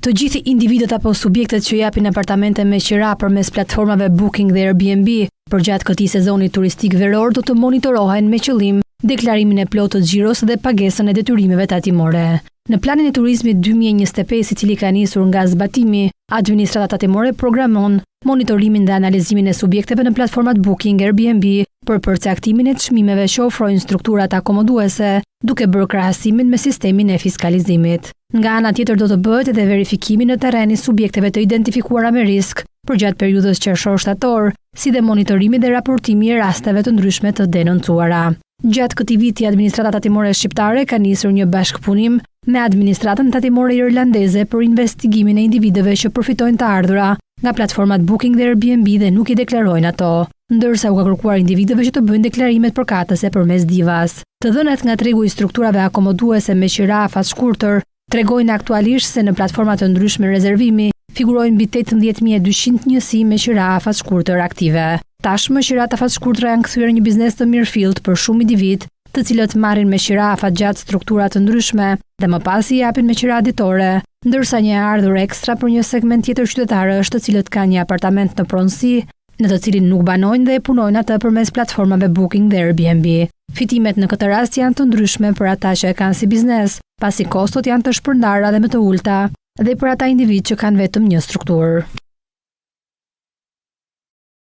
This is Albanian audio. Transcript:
Të gjithë individët apo subjektet që japin apartamente me qira përmes platformave Booking dhe Airbnb përgjatë këtij sezoni turistik veror do të monitorohen me qëllim deklarimin e plotë të xhiros dhe pagesën e detyrimeve tatimore. Në planin e turizmit 2025, i cili ka nisur nga zbatimi, administrata tatimore programon monitorimin dhe analizimin e subjekteve në platformat Booking, Airbnb për përcaktimin e çmimeve që ofrojnë strukturat akomoduese, duke bërë krahasimin me sistemin e fiskalizimit. Nga ana tjetër do të bëhet edhe verifikimi në terren i subjekteve të identifikuara me risk përgjatë periudhës qershor-shtator, si dhe monitorimi dhe raportimi i rasteve të ndryshme të denoncuara. Gjatë këtij viti, administrata tatimore shqiptare ka nisur një bashkëpunim me administratën tatimore irlandeze për investigimin e individëve që përfitojnë të ardhura nga platformat Booking dhe Airbnb dhe nuk i deklarojnë ato, ndërsa u ka kërkuar individëve që të bëjnë deklarimet përkatëse përmes Divas. Të dhënat nga tregu i strukturave akomoduese me qira afat shkurtër tregojnë aktualisht se në platforma të ndryshme rezervimi figurojnë mbi 18.200 njësi me qira afat shkurtër aktive. Tashmë qirat afat shkurtra janë kthyer një biznes të mirëfillt për shumë individ, të cilët marrin me qira afat gjatë struktura të ndryshme dhe më pas i japin me qira ditore, ndërsa një ardhur ekstra për një segment tjetër qytetarësh të cilët kanë një apartament në pronësi, në të cilin nuk banojnë dhe e punojnë atë përmes platformave Booking dhe Airbnb. Fitimet në këtë rast janë të ndryshme për ata që e kanë si biznes, pasi kostot janë të shpërndara dhe më të ulta, dhe për ata individ që kanë vetëm një strukturë.